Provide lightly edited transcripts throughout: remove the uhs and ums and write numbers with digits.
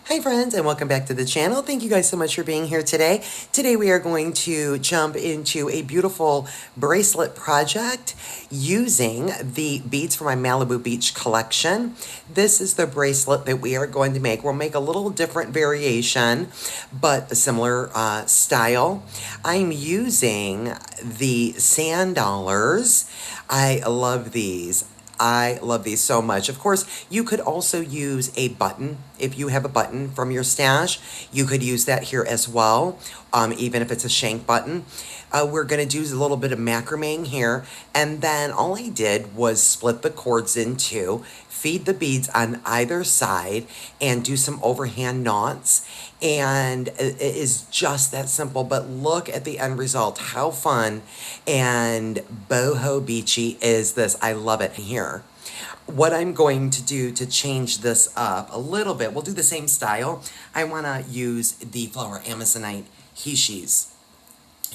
Hi friends, and welcome back to the channel. Thank you guys so much for being here today. Today we are going to jump into a beautiful bracelet project using the beads from my Malibu Beach collection. This is the bracelet that we are going to make. We'll make a little different variation, but a similar style. I'm using the sand dollars. I love these. I love these so much. Of course, you could also use a button. If you have a button from your stash, you could use that here as well, even if it's a shank button. We're going to do a little bit of macrame here, and then all I did was split the cords in two, feed the beads on either side, and do some overhand knots. And it is just that simple, but look at the end result. How fun and boho beachy is this. I love it here. What I'm going to do to change this up a little bit, we'll do the same style. I want to use the flower Amazonite Hishis.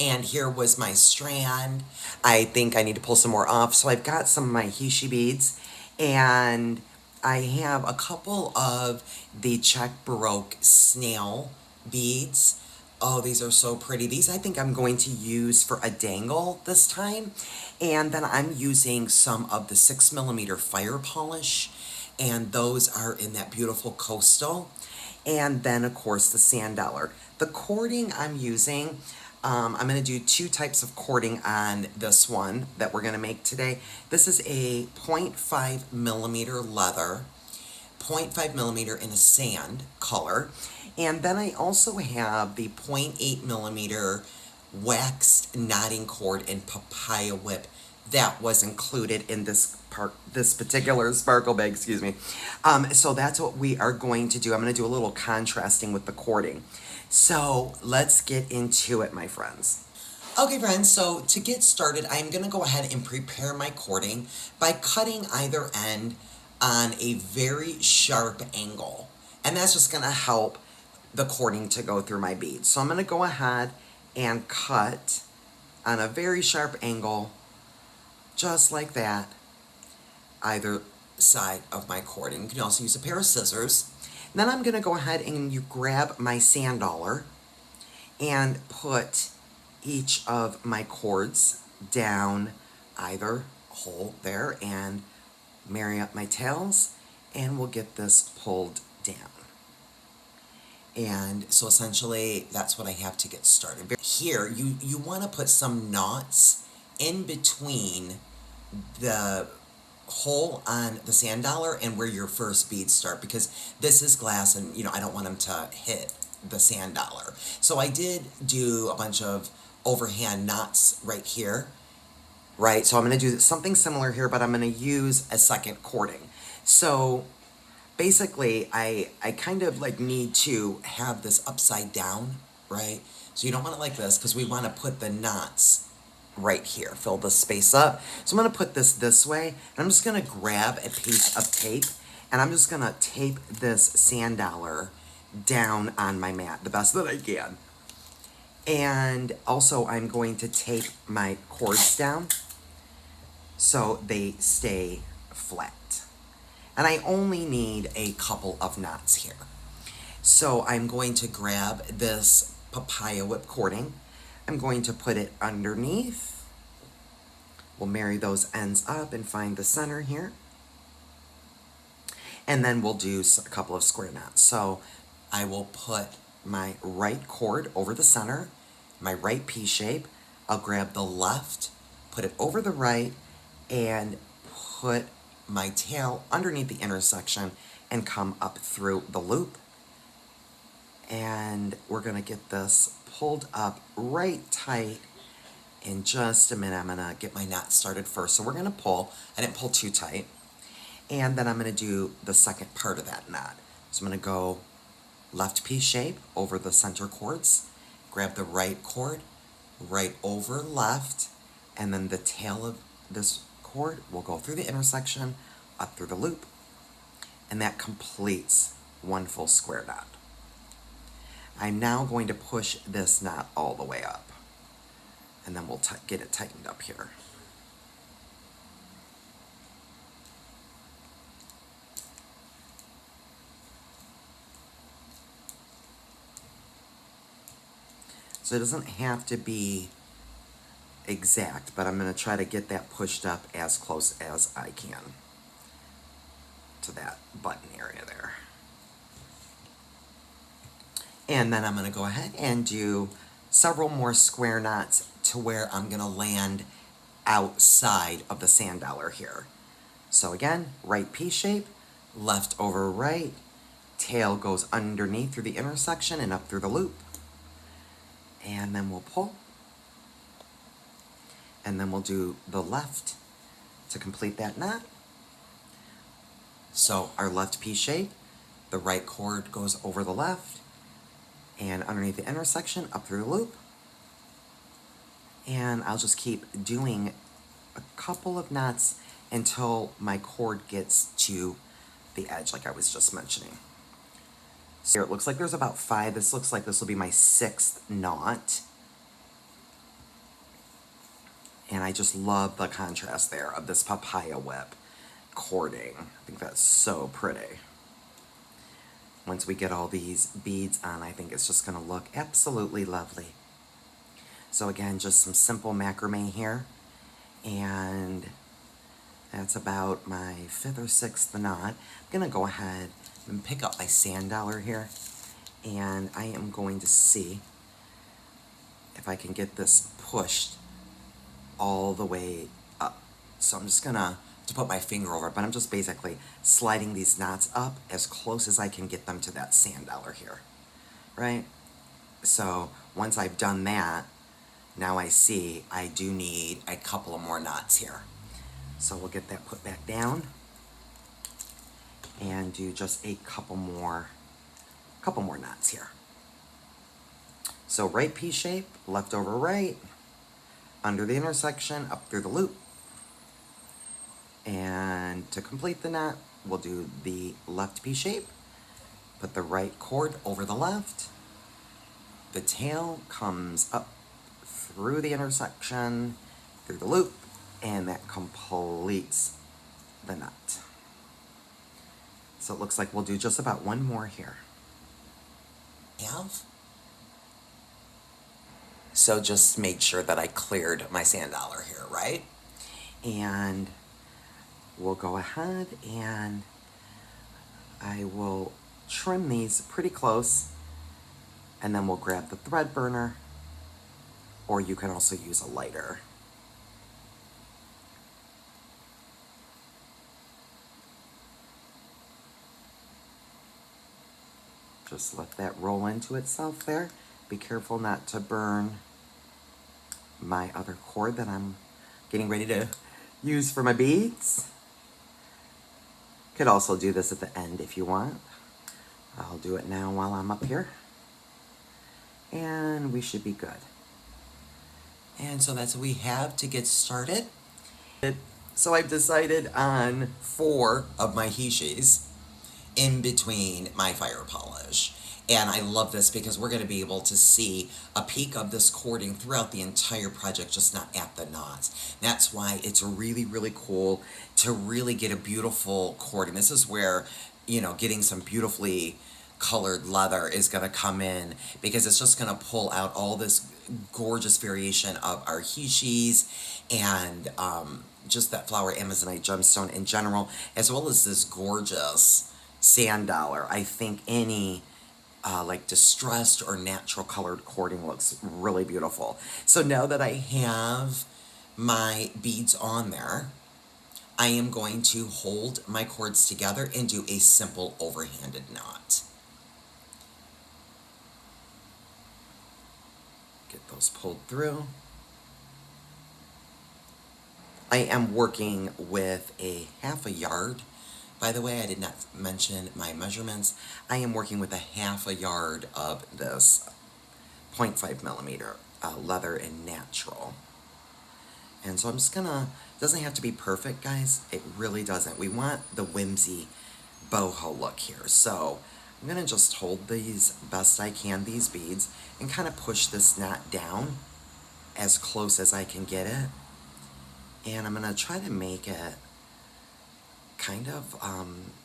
And here was my strand. I think I need to pull some more off. So I've got some of my Hishi beads, and I have a couple of the Czech Baroque snail beads. Oh, these are so pretty. These I think I'm going to use for a dangle this time. And then I'm using some of the 6mm fire polish, and those are in that beautiful coastal. And then of course the sand dollar. The cording I'm using, I'm going to do two types of cording on this one that we're going to make today. This is a 0.5mm leather, 0.5mm in a sand color. And then I also have the 0.8mm waxed knotting cord and papaya whip that was included in this particular sparkle bag, excuse me. So that's what we are going to do. I'm going to do a little contrasting with the cording. So let's get into it, my friends. Okay, friends, so to get started, I'm going to go ahead and prepare my cording by cutting either end on a very sharp angle. And that's just going to help the cording to go through my beads. So I'm going to go ahead and cut on a very sharp angle, just like that, either side of my cording. You can also use a pair of scissors. And then I'm going to go ahead and you grab my sand dollar and put each of my cords down either hole there and marry up my tails, and we'll get this pulled down. And so essentially that's what I have to get started. Here, you want to put some knots in between the hole on the sand dollar and where your first beads start, because this is glass and I don't want them to hit the sand dollar. So I did do a bunch of overhand knots right here, right? So I'm going to do something similar here, but I'm going to use a second cording. So basically I kind of like need to have this upside down, right? So you don't want it like this, because we want to put the knots right here, fill the space up. So I'm going to put this way, and I'm just going to grab a piece of tape, and I'm just going to tape this sand dollar down on my mat the best that I can. And also I'm going to tape my cords down so they stay flat. And I only need a couple of knots here. So I'm going to grab this papaya whip cording. I'm going to put it underneath. We'll marry those ends up and find the center here. And then we'll do a couple of square knots. So I will put my right cord over the center, my right P shape. I'll grab the left, put it over the right, and put my tail underneath the intersection and come up through the loop. And we're going to get this pulled up right tight. In just a minute, I'm going to get my knot started first. So we're going to pull. I didn't pull too tight. And then I'm going to do the second part of that knot. So I'm going to go left P shape over the center cords, grab the right cord, right over left, and then the tail of this cord will go through the intersection, up through the loop, and that completes one full square knot. I'm now going to push this knot all the way up, and then we'll get it tightened up here. So it doesn't have to be exact, but I'm going to try to get that pushed up as close as I can to that button area there. And then I'm going to go ahead and do several more square knots to where I'm going to land outside of the sand dollar here. So again, right P shape, left over right, tail goes underneath through the intersection and up through the loop. And then we'll pull. And then we'll do the left to complete that knot. So our left P shape, the right cord goes over the left and underneath the intersection, up through the loop. And I'll just keep doing a couple of knots until my cord gets to the edge like I was just mentioning. So here it looks like there's about 5. This looks like this will be my 6th knot. And I just love the contrast there of this papaya whip cording. I think that's so pretty. Once we get all these beads on, I think it's just going to look absolutely lovely. So again, just some simple macrame here. And that's about my 5th or 6th knot. I'm going to go ahead and pick up my sand dollar here. And I am going to see if I can get this pushed all the way up. So I'm just gonna put my finger over it, but I'm just basically sliding these knots up as close as I can get them to that sand dollar here, right? So once I've done that, now I see I do need a couple of more knots here. So we'll get that put back down and do just a couple more knots here. So right P shape, left over right, under the intersection, up through the loop. And to complete the knot, we'll do the left P shape, put the right cord over the left, the tail comes up through the intersection, through the loop, and that completes the knot. So it looks like we'll do just about one more here. So just made sure that I cleared my sand dollar here, right? And we'll go ahead and I will trim these pretty close, and then we'll grab the thread burner, or you can also use a lighter. Just let that roll into itself there. Be careful not to burn my other cord that I'm getting ready to use for my beads. Could also do this at the end if you want. I'll do it now while I'm up here. And we should be good. And so that's what we have to get started. So I've decided on 4 of my hishis in between my fire polish. And I love this because we're going to be able to see a peek of this cording throughout the entire project, just not at the knots. That's why it's really, really cool to really get a beautiful cording. This is where, you know, getting some beautifully colored leather is going to come in, because it's just going to pull out all this gorgeous variation of our hishis and just that flower amazonite gemstone in general, as well as this gorgeous sand dollar. I think any like distressed or natural colored cording looks really beautiful. So now that I have my beads on there, I am going to hold my cords together and do a simple overhanded knot. Get those pulled through. I am working with a 1/2 yard. By the way, I did not mention my measurements. I am working with a 1/2 yard of this 0.5 millimeter leather in natural. And so I'm just gonna, doesn't have to be perfect, guys. It really doesn't. We want the whimsy boho look here. So I'm gonna just hold these best I can, these beads, and kind of push this knot down as close as I can get it. And I'm gonna try to make it kind of,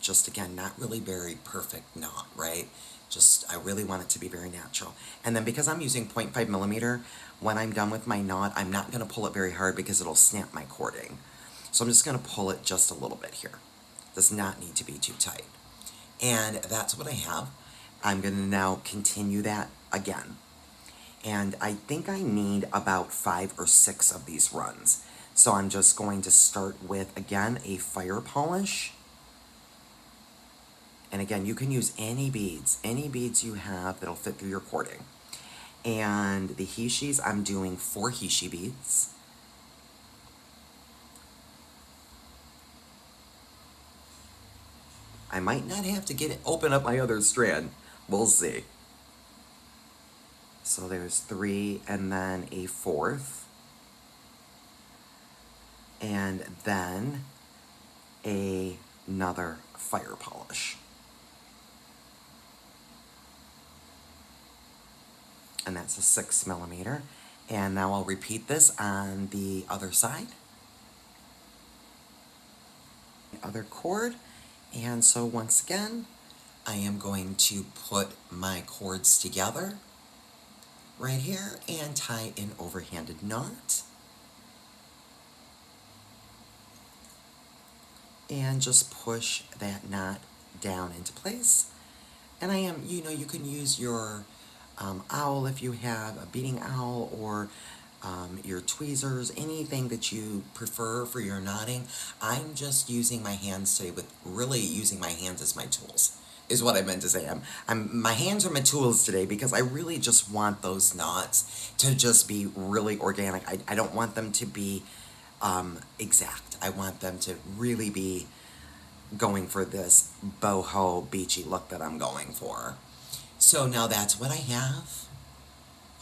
just again, not really very perfect knot, right? I really want it to be very natural. And then because I'm using 0.5 millimeter, when I'm done with my knot, I'm not going to pull it very hard because it'll snap my cording. So I'm just going to pull it just a little bit here. Does not need to be too tight. And that's what I have. I'm going to now continue that again. And I think I need about 5 or 6 of these runs. So I'm just going to start with, again, a fire polish. And again, you can use any beads you have that'll fit through your cording. And the hishis, I'm doing 4 hishi beads. I might not have to open up my other strand. We'll see. So there's 3 and then a 4th. And then another fire polish. And that's a 6 millimeter. And now I'll repeat this on the other side. The other cord. And so once again, I am going to put my cords together right here and tie an overhanded knot. And just push that knot down into place. And you can use your owl if you have a beading owl, or your tweezers, anything that you prefer for your knotting. I'm just using my hands today, really using my hands as my tools, is what I meant to say. My hands are my tools today because I really just want those knots to just be really organic. I don't want them to be exact. I want them to really be going for this boho beachy look that I'm going for. So now that's what I have.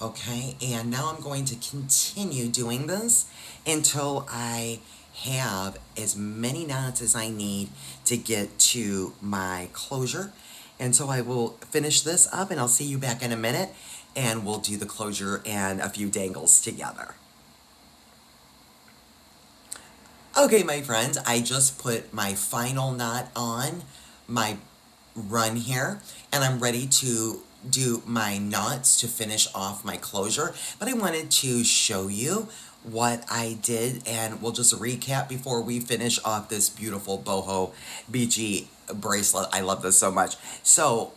Okay, and now I'm going to continue doing this until I have as many knots as I need to get to my closure. And so I will finish this up and I'll see you back in a minute and we'll do the closure and a few dangles together. Okay, my friends, I just put my final knot on my run here, and I'm ready to do my knots to finish off my closure. But I wanted to show you what I did, and we'll just recap before we finish off this beautiful boho beachy bracelet. I love this so much. So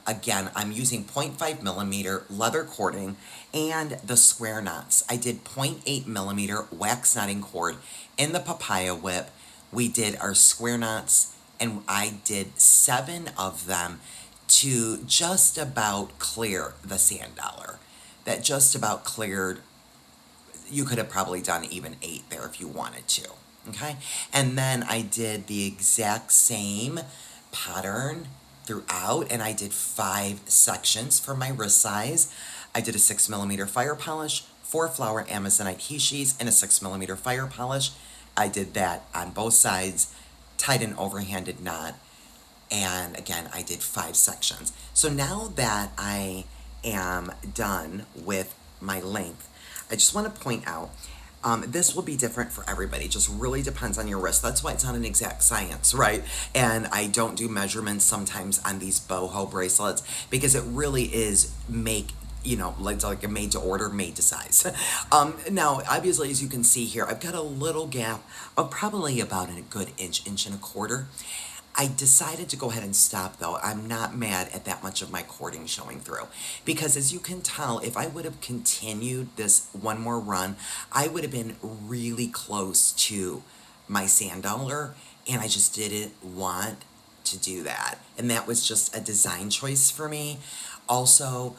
again, I'm using 0.5 millimeter leather cording and the square knots. I did 0.8 millimeter wax knotting cord in the papaya whip. We did our square knots, and I did 7 of them to just about clear the sand dollar. That just about cleared. You could have probably done even 8 there if you wanted to, okay? And then I did the exact same pattern throughout, and I did 5 sections for my wrist size. I did a 6 millimeter fire polish, 4 flower amazonite hishis, and a 6 millimeter fire polish. I did that on both sides, tied an overhanded knot, and again, I did 5 sections. So now that I am done with my length, I just want to point out, this will be different for everybody. It just really depends on your wrist. That's why it's not an exact science, right? And I don't do measurements sometimes on these boho bracelets because it really is like a made to order, made to size. Now, obviously, as you can see here, I've got a little gap of probably about a good inch and a quarter. I decided to go ahead and stop though. I'm not mad at that much of my cording showing through, because as you can tell, if I would have continued this one more run, I would have been really close to my sand dollar, and I just didn't want to do that. And that was just a design choice for me. Also,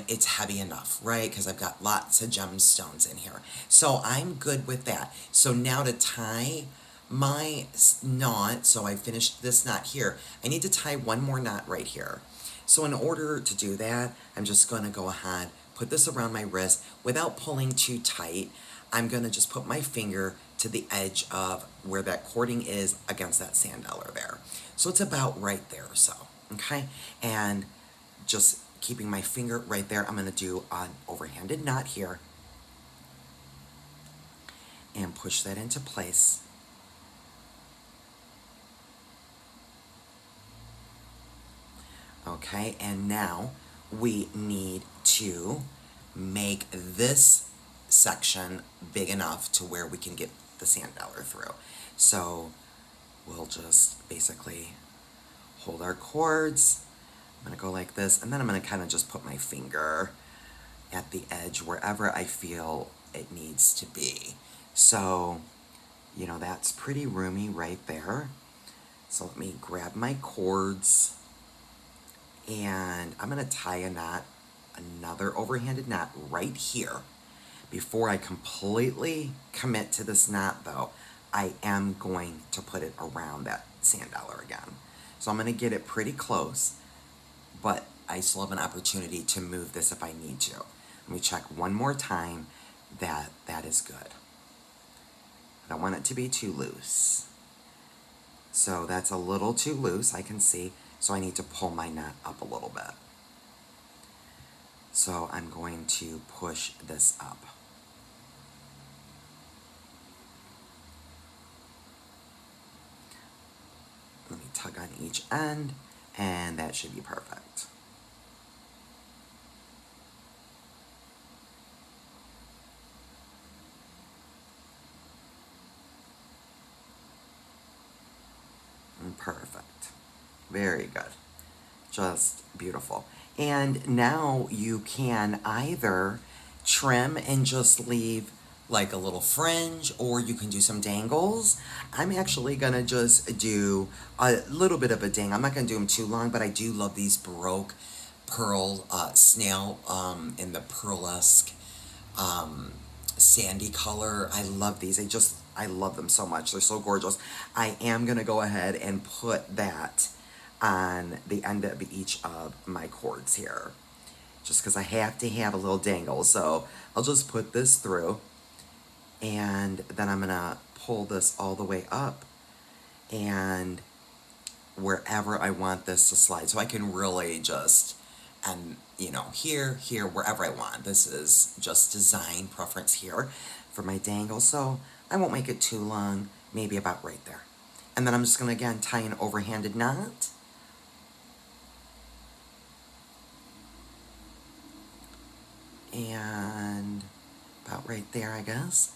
it's heavy enough, right? Because I've got lots of gemstones in here. So I'm good with that. So now to tie my knot, so I finished this knot here, I need to tie one more knot right here. So in order to do that, I'm just going to go ahead, put this around my wrist without pulling too tight. I'm going to just put my finger to the edge of where that cording is against that sand dollar there. So it's about right there or so, okay? And just keeping my finger right there, I'm going to do an overhanded knot here and push that into place. Okay, and now we need to make this section big enough to where we can get the sand dollar through. So we'll just basically hold our cords. I'm gonna go like this, and then I'm gonna kind of just put my finger at the edge wherever I feel it needs to be. So, you know, that's pretty roomy right there. So let me grab my cords, and I'm gonna tie a knot, another overhanded knot right here. Before I completely commit to this knot though, I am going to put it around that sand dollar again. So I'm gonna get it pretty close, but I still have an opportunity to move this if I need to. Let me check one more time that that is good. I don't want it to be too loose. So that's a little too loose, I can see. So I need to pull my knot up a little bit. So I'm going to push this up. Let me tug on each end, and that should be perfect. Perfect. Very good. Just beautiful. And now you can either trim and just leave like a little fringe, or you can do some dangles. I'm actually gonna just do a little bit of a dang. I'm not gonna do them too long, but I do love these Baroque pearl snail in the pearlesque sandy color. I love these. I love them so much. They're so gorgeous. I am gonna go ahead and put that on the end of each of my cords here, just because I have to have a little dangle. So I'll just put this through, and then I'm gonna pull this all the way up and wherever I want this to slide. So I can really just, and you know, here, wherever I want. This is just design preference here for my dangle. So I won't make it too long, maybe about right there. And then I'm just gonna again tie an overhanded knot. And about right there, I guess.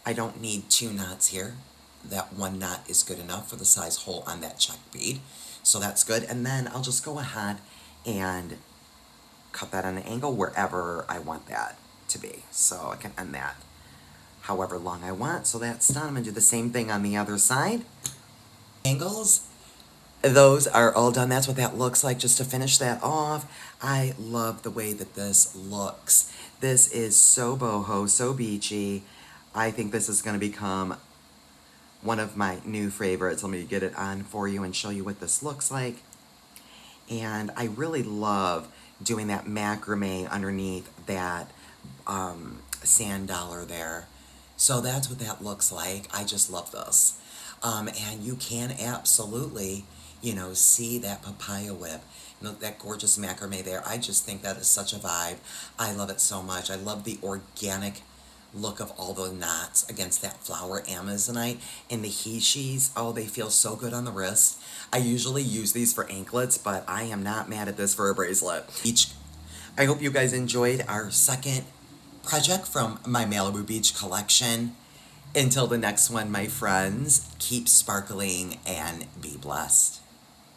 I don't need two knots here. That one knot is good enough for the size hole on that check bead. So that's good. And then I'll just go ahead and cut that on an angle wherever I want that to be. So I can end that however long I want. So that's done. I'm gonna do the same thing on the other side. Angles, those are all done. That's what that looks like, just to finish that off. I love the way that this looks. This is so boho, so beachy. I think this is gonna become one of my new favorites. Let me get it on for you and show you what this looks like. And I really love doing that macrame underneath that sand dollar there. So that's what that looks like. I just love this. And you can absolutely, you know, see that papaya whip, you know, that gorgeous macrame there. I just think that is such a vibe. I love it so much. I love the organic look of all the knots against that flower amazonite, and the he-she's. Oh, they feel so good on the wrist. I usually use these for anklets, but I am not mad at this for a bracelet. I hope you guys enjoyed our second project from my Malibu Beach collection. Until the next one, my friends, keep sparkling and be blessed.